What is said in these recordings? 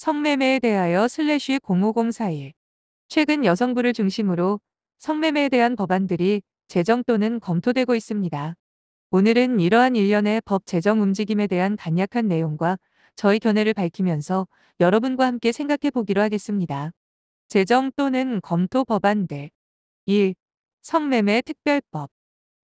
성매매에 대하여 /0504일. 최근 여성부를 중심으로 성매매에 대한 법안들이 제정 또는 검토되고 있습니다. 오늘은 이러한 일련의 법 제정 움직임에 대한 간략한 내용과 저희 견해를 밝히면서 여러분과 함께 생각해 보기로 하겠습니다. 제정 또는 검토 법안들. 1. 성매매 특별법.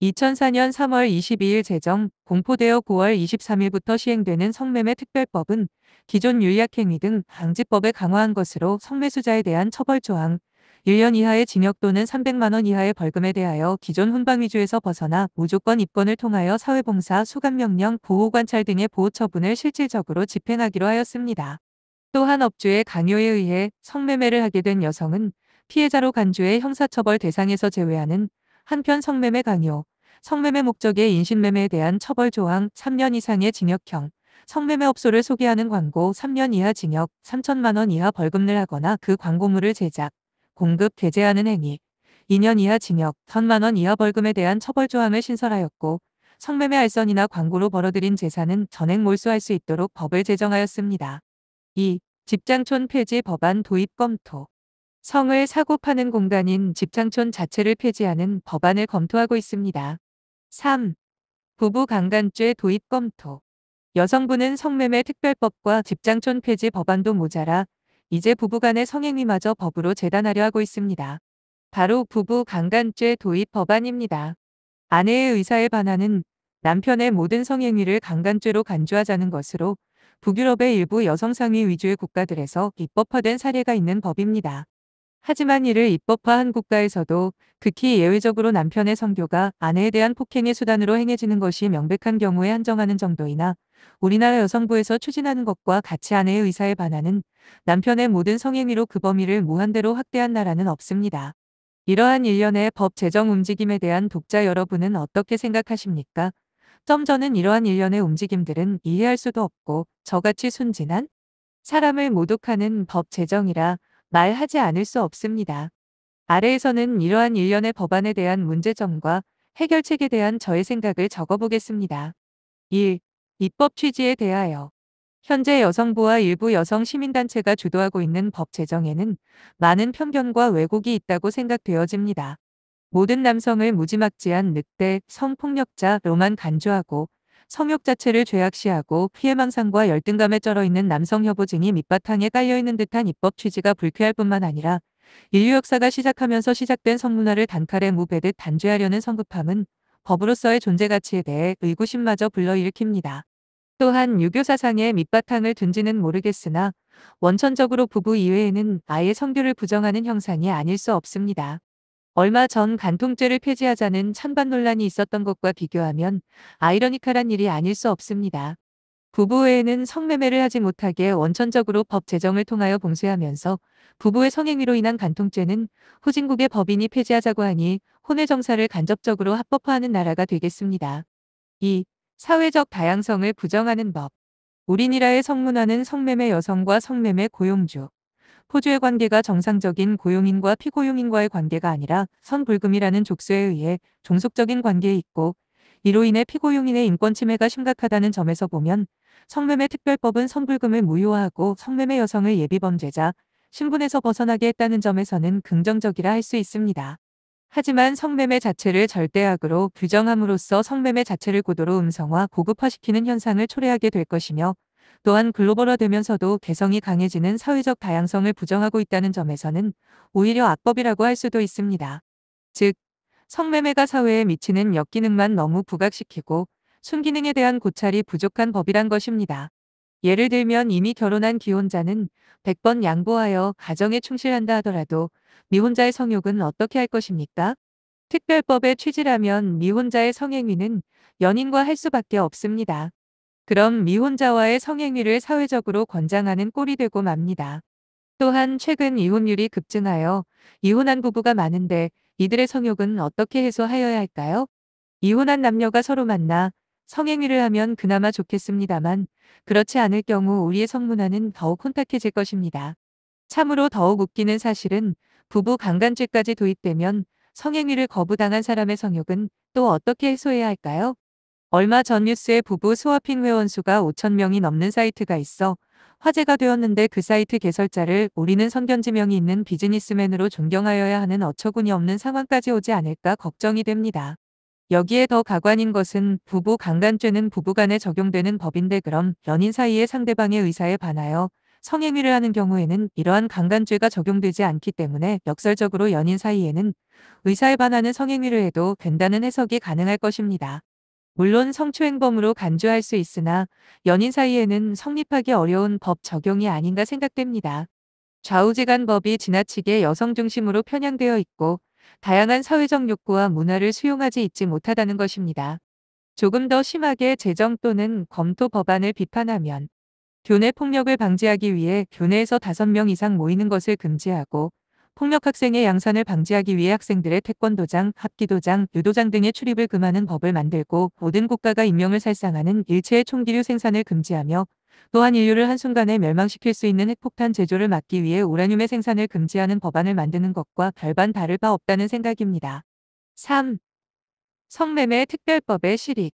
2004년 3월 22일 제정, 공포되어 9월 23일부터 시행되는 성매매 특별법은 기존 윤리학행위 등 방지법을 강화한 것으로 성매수자에 대한 처벌 조항, 1년 이하의 징역 또는 300만 원 이하의 벌금에 대하여 기존 훈방 위주에서 벗어나 무조건 입건을 통하여 사회봉사, 수감명령, 보호관찰 등의 보호 처분을 실질적으로 집행하기로 하였습니다. 또한 업주의 강요에 의해 성매매를 하게 된 여성은 피해자로 간주해 형사처벌 대상에서 제외하는 한편 성매매 강요, 성매매 목적의 인신매매에 대한 처벌 조항 3년 이상의 징역형, 성매매업소를 소개하는 광고 3년 이하 징역 3천만 원 이하 벌금을 하거나 그 광고물을 제작, 공급, 게재하는 행위, 2년 이하 징역 1천만 원 이하 벌금에 대한 처벌 조항을 신설하였고 성매매 알선이나 광고로 벌어들인 재산은 전액 몰수할 수 있도록 법을 제정하였습니다. 2. 집장촌 폐지 법안 도입 검토. 성을 사고 파는 공간인 집장촌 자체를 폐지하는 법안을 검토하고 있습니다. 3. 부부 강간죄 도입 검토. 여성부는 성매매 특별법과 집장촌 폐지 법안도 모자라 이제 부부간의 성행위마저 법으로 재단하려 하고 있습니다. 바로 부부 강간죄 도입 법안입니다. 아내의 의사에 반하는 남편의 모든 성행위를 강간죄로 간주하자는 것으로 북유럽의 일부 여성상위 위주의 국가들에서 입법화된 사례가 있는 법입니다. 하지만 이를 입법화한 국가에서도 극히 예외적으로 남편의 성교가 아내에 대한 폭행의 수단으로 행해지는 것이 명백한 경우에 한정하는 정도이나 우리나라 여성부에서 추진하는 것과 같이 아내의 의사에 반하는 남편의 모든 성행위로 그 범위를 무한대로 확대한 나라는 없습니다. 이러한 일련의 법 제정 움직임에 대한 독자 여러분은 어떻게 생각하십니까? 저는 이러한 일련의 움직임들은 이해할 수도 없고 저같이 순진한 사람을 모독하는 법 제정이라 말하지 않을 수 없습니다. 아래에서는 이러한 일련의 법안에 대한 문제점과 해결책에 대한 저의 생각을 적어보겠습니다. 1. 입법 취지에 대하여. 현재 여성부와 일부 여성 시민단체가 주도하고 있는 법 제정에는 많은 편견과 왜곡이 있다고 생각되어집니다. 모든 남성을 무지막지한 늑대, 성폭력자로만 간주하고 성욕 자체를 죄악시하고 피해망상과 열등감에 쩔어있는 남성 협오증이 밑바탕에 깔려있는 듯한 입법 취지가 불쾌할 뿐만 아니라 인류 역사가 시작하면서 시작된 성문화를 단칼에 무베듯 단죄하려는 성급함은 법으로서의 존재 가치에 대해 의구심마저 불러일으킵니다. 또한 유교 사상의 밑바탕을 둔지는 모르겠으나 원천적으로 부부 이외에는 아예 성교를 부정하는 형상이 아닐 수 없습니다. 얼마 전 간통죄를 폐지하자는 찬반 논란이 있었던 것과 비교하면 아이러니컬한 일이 아닐 수 없습니다. 부부 외에는 성매매를 하지 못하게 원천적으로 법 제정을 통하여 봉쇄하면서 부부의 성행위로 인한 간통죄는 후진국의 법인이 폐지하자고 하니 혼외 정사를 간접적으로 합법화하는 나라가 되겠습니다. 2. 사회적 다양성을 부정하는 법. 우리나라의 성문화는 성매매 여성과 성매매 고용주, 포주의 관계가 정상적인 고용인과 피고용인과의 관계가 아니라 선불금이라는 족쇄에 의해 종속적인 관계에 있고 이로 인해 피고용인의 인권 침해가 심각하다는 점에서 보면 성매매 특별법은 선불금을 무효화하고 성매매 여성을 예비범죄자 신분에서 벗어나게 했다는 점에서는 긍정적이라 할 수 있습니다. 하지만 성매매 자체를 절대악으로 규정함으로써 성매매 자체를 고도로 음성화, 고급화시키는 현상을 초래하게 될 것이며 또한 글로벌화되면서도 개성이 강해지는 사회적 다양성을 부정하고 있다는 점에서는 오히려 악법이라고 할 수도 있습니다. 즉, 성매매가 사회에 미치는 역기능만 너무 부각시키고 순기능에 대한 고찰이 부족한 법이란 것입니다. 예를 들면 이미 결혼한 기혼자는 100번 양보하여 가정에 충실한다 하더라도 미혼자의 성욕은 어떻게 할 것입니까? 특별법의 취지라면 미혼자의 성행위는 연인과 할 수밖에 없습니다. 그럼 미혼자와의 성행위를 사회적으로 권장하는 꼴이 되고 맙니다. 또한 최근 이혼율이 급증하여 이혼한 부부가 많은데 이들의 성욕은 어떻게 해소하여야 할까요? 이혼한 남녀가 서로 만나 성행위를 하면 그나마 좋겠습니다만 그렇지 않을 경우 우리의 성문화는 더욱 혼탁해질 것입니다. 참으로 더욱 웃기는 사실은 부부 강간죄까지 도입되면 성행위를 거부당한 사람의 성욕은 또 어떻게 해소해야 할까요? 얼마 전 뉴스에 부부 스와핑 회원 수가 5천 명이 넘는 사이트가 있어 화제가 되었는데 그 사이트 개설자를 우리는 성견지명이 있는 비즈니스맨으로 존경하여야 하는 어처구니 없는 상황까지 오지 않을까 걱정이 됩니다. 여기에 더 가관인 것은 부부 강간죄는 부부간에 적용되는 법인데 그럼 연인 사이에 상대방의 의사에 반하여 성행위를 하는 경우에는 이러한 강간죄가 적용되지 않기 때문에 역설적으로 연인 사이에는 의사에 반하는 성행위를 해도 된다는 해석이 가능할 것입니다. 물론 성추행범으로 간주할 수 있으나 연인 사이에는 성립하기 어려운 법 적용이 아닌가 생각됩니다. 좌우지간법이 지나치게 여성 중심으로 편향되어 있고 다양한 사회적 욕구와 문화를 수용하지 있지 못하다는 것입니다. 조금 더 심하게 제정 또는 검토 법안을 비판하면 교내 폭력을 방지하기 위해 교내에서 5명 이상 모이는 것을 금지하고 폭력 학생의 양산을 방지하기 위해 학생들의 태권도장, 합기도장, 유도장 등의 출입을 금하는 법을 만들고 모든 국가가 인명을 살상하는 일체의 총기류 생산을 금지하며 또한 인류를 한순간에 멸망시킬 수 있는 핵폭탄 제조를 막기 위해 우라늄의 생산을 금지하는 법안을 만드는 것과 별반 다를 바 없다는 생각입니다. 3. 성매매 특별법의 실익.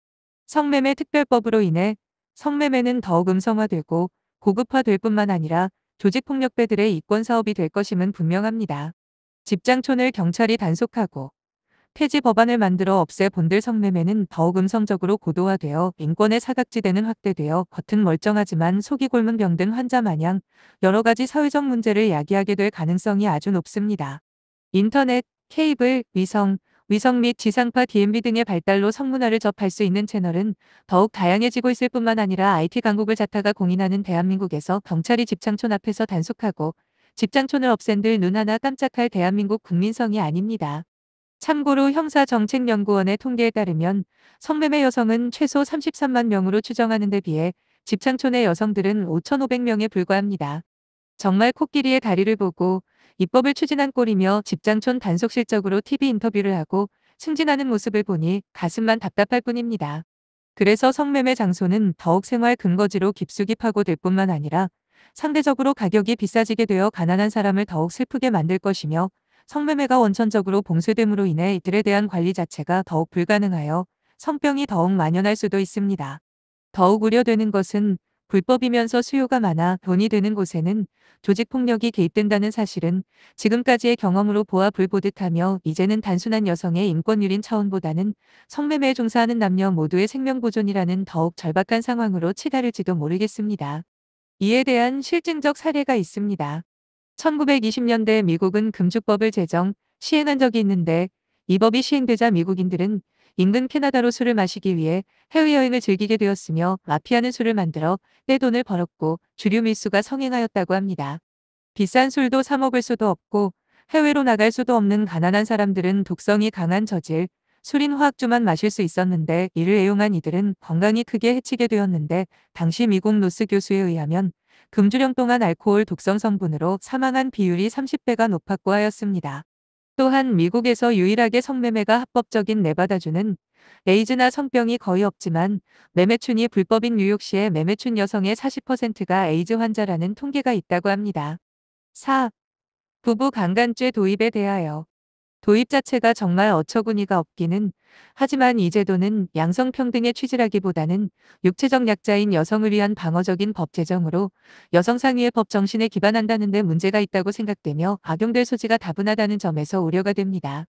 성매매 특별법으로 인해 성매매는 더욱 음성화되고 고급화될 뿐만 아니라 조직폭력배들의 이권사업이 될 것임은 분명합니다. 집장촌을 경찰이 단속하고 폐지 법안을 만들어 없애 본들 성매매는 더욱 음성적으로 고도화되어 인권의 사각지대는 확대되어 겉은 멀쩡하지만 속이 곪은 병든 환자 마냥 여러 가지 사회적 문제를 야기하게 될 가능성이 아주 높습니다. 인터넷, 케이블, 위성 및 지상파 DMB 등의 발달로 성문화를 접할 수 있는 채널은 더욱 다양해지고 있을 뿐만 아니라 IT 강국을 자타가 공인하는 대한민국에서 경찰이 집장촌 앞에서 단속하고 집장촌을 없앤들 눈 하나 깜짝할 대한민국 국민성이 아닙니다. 참고로 형사정책연구원의 통계에 따르면 성매매 여성은 최소 33만 명으로 추정하는 데 비해 집장촌의 여성들은 5,500명에 불과합니다. 정말 코끼리의 다리를 보고 입법을 추진한 꼴이며 집장촌 단속 실적으로 TV 인터뷰를 하고 승진하는 모습을 보니 가슴만 답답할 뿐입니다. 그래서 성매매 장소는 더욱 생활 근거지로 깊숙이 파고들 뿐만 아니라 상대적으로 가격이 비싸지게 되어 가난한 사람을 더욱 슬프게 만들 것이며 성매매가 원천적으로 봉쇄됨으로 인해 이들에 대한 관리 자체가 더욱 불가능하여 성병이 더욱 만연할 수도 있습니다. 더욱 우려되는 것은 불법이면서 수요가 많아 돈이 되는 곳에는 조직폭력이 개입된다는 사실은 지금까지의 경험으로 보아 불보듯하며 이제는 단순한 여성의 인권 유린 차원보다는 성매매에 종사하는 남녀 모두의 생명보존이라는 더욱 절박한 상황으로 치달을지도 모르겠습니다. 이에 대한 실증적 사례가 있습니다. 1920년대 미국은 금주법을 제정, 시행한 적이 있는데 이 법이 시행되자 미국인들은 인근 캐나다로 술을 마시기 위해 해외여행을 즐기게 되었으며 마피아는 술을 만들어 떼돈을 벌었고 주류 밀수가 성행하였다고 합니다. 비싼 술도 사 먹을 수도 없고 해외로 나갈 수도 없는 가난한 사람들은 독성이 강한 저질, 술인 화학주만 마실 수 있었는데 이를 애용한 이들은 건강이 크게 해치게 되었는데 당시 미국 노스 교수에 의하면 금주령 동안 알코올 독성 성분으로 사망한 비율이 30배가 높았고 하였습니다. 또한 미국에서 유일하게 성매매가 합법적인 네바다주는 에이즈나 성병이 거의 없지만 매매춘이 불법인 뉴욕시의 매매춘 여성의 40%가 에이즈 환자라는 통계가 있다고 합니다. 4. 부부 강간죄 도입에 대하여 도입 자체가 정말 어처구니가 없기는 하지만 이 제도는 양성평등의 취지라기보다는 육체적 약자인 여성을 위한 방어적인 법 제정으로 여성상위의 법 정신에 기반한다는 데 문제가 있다고 생각되며 악용될 소지가 다분하다는 점에서 우려가 됩니다.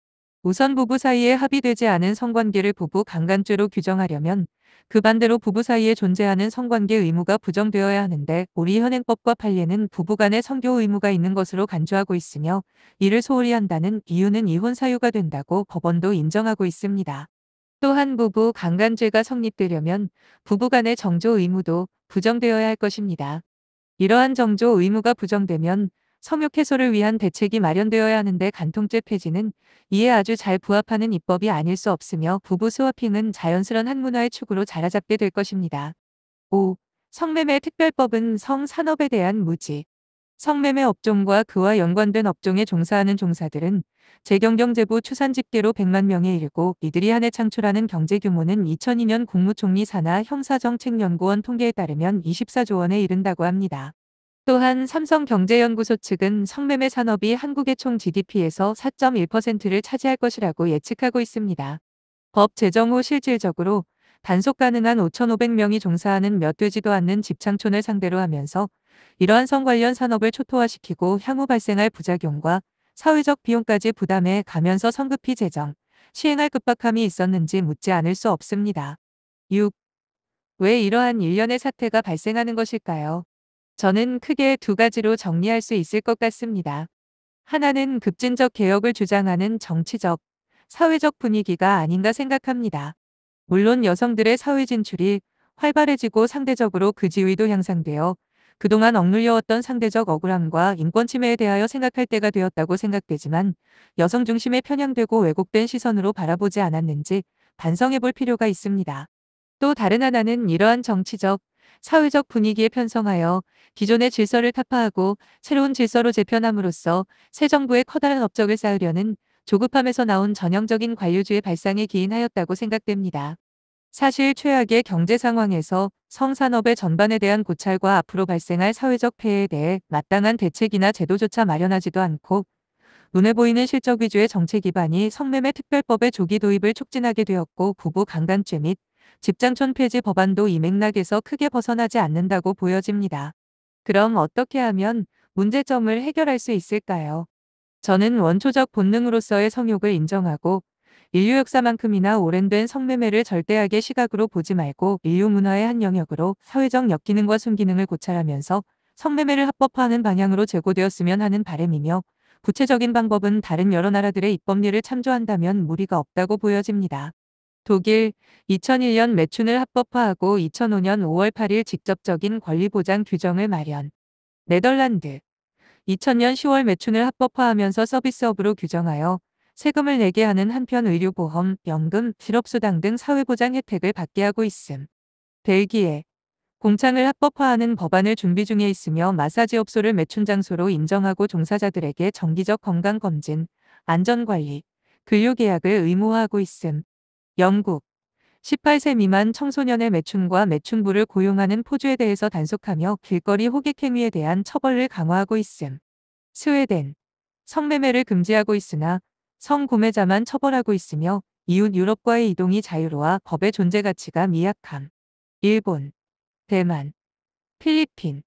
우선 부부 사이에 합의되지 않은 성관계를 부부 강간죄로 규정하려면 그 반대로 부부 사이에 존재하는 성관계 의무가 부정되어야 하는데 우리 현행법과 판례는 부부간의 성교 의무가 있는 것으로 간주하고 있으며 이를 소홀히 한다는 이유는 이혼 사유가 된다고 법원도 인정하고 있습니다. 또한 부부 강간죄가 성립되려면 부부간의 정조 의무도 부정되어야 할 것입니다. 이러한 정조 의무가 부정되면 성욕 해소를 위한 대책이 마련되어야 하는데 간통죄 폐지는 이에 아주 잘 부합하는 입법이 아닐 수 없으며 부부 스와핑은 자연스런 한 문화의 축으로 자라잡게 될 것입니다. 5. 성매매 특별법은 성산업에 대한 무지. 성매매 업종과 그와 연관된 업종에 종사하는 종사들은 재경경제부 추산 집계로 100만 명에 이르고 이들이 한 해 창출하는 경제 규모는 2002년 국무총리 산하 형사정책연구원 통계에 따르면 24조 원에 이른다고 합니다. 또한 삼성경제연구소 측은 성매매 산업이 한국의 총 GDP에서 4.1%를 차지할 것이라고 예측하고 있습니다. 법 제정 후 실질적으로 단속 가능한 5,500명이 종사하는 몇 되지도 않는 집창촌을 상대로 하면서 이러한 성 관련 산업을 초토화시키고 향후 발생할 부작용과 사회적 비용까지 부담해 가면서 성급히 제정, 시행할 급박함이 있었는지 묻지 않을 수 없습니다. 6. 왜 이러한 일련의 사태가 발생하는 것일까요? 저는 크게 두 가지로 정리할 수 있을 것 같습니다. 하나는 급진적 개혁을 주장하는 정치적, 사회적 분위기가 아닌가 생각합니다. 물론 여성들의 사회 진출이 활발해지고 상대적으로 그 지위도 향상되어 그동안 억눌려왔던 상대적 억울함과 인권 침해에 대하여 생각할 때가 되었다고 생각되지만 여성 중심에 편향되고 왜곡된 시선으로 바라보지 않았는지 반성해 볼 필요가 있습니다. 또 다른 하나는 이러한 정치적, 사회적 분위기에 편성하여 기존의 질서를 타파하고 새로운 질서로 재편함으로써 새 정부의 커다란 업적을 쌓으려는 조급함에서 나온 전형적인 관료주의 발상에 기인하였다고 생각됩니다. 사실 최악의 경제 상황에서 성산업의 전반에 대한 고찰과 앞으로 발생할 사회적 폐해에 대해 마땅한 대책이나 제도조차 마련하지도 않고 눈에 보이는 실적 위주의 정책 기반이 성매매 특별법의 조기 도입을 촉진하게 되었고 부부 강간죄 및 집장촌 폐지 법안도 이 맥락에서 크게 벗어나지 않는다고 보여집니다. 그럼 어떻게 하면 문제점을 해결할 수 있을까요? 저는 원초적 본능으로서의 성욕을 인정하고 인류 역사만큼이나 오랜된 성매매를 절대하게 시각으로 보지 말고 인류 문화의 한 영역으로 사회적 역기능과 순기능을 고찰하면서 성매매를 합법화하는 방향으로 제고되었으면 하는 바람이며 구체적인 방법은 다른 여러 나라들의 입법리를 참조한다면 무리가 없다고 보여집니다. 독일 2001년 매춘을 합법화하고 2005년 5월 8일 직접적인 권리보장 규정을 마련. 네덜란드 2000년 10월 매춘을 합법화하면서 서비스업으로 규정하여 세금을 내게 하는 한편 의료보험, 연금, 실업수당 등 사회보장 혜택을 받게 하고 있음. 벨기에 공창을 합법화하는 법안을 준비 중에 있으며 마사지업소를 매춘 장소로 인정하고 종사자들에게 정기적 건강검진, 안전관리, 근로계약을 의무화하고 있음. 영국 18세 미만 청소년의 매춘과 매춘부를 고용하는 포주에 대해서 단속하며 길거리 호객행위에 대한 처벌을 강화하고 있음. 스웨덴 성매매를 금지하고 있으나 성구매자만 처벌하고 있으며 이웃 유럽과의 이동이 자유로워 법의 존재 가치가 미약함. 일본, 대만, 필리핀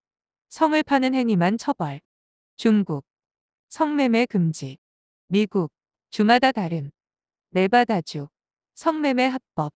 성을 파는 행위만 처벌. 중국 성매매 금지. 미국 주마다 다름. 네바다주 성매매 합법.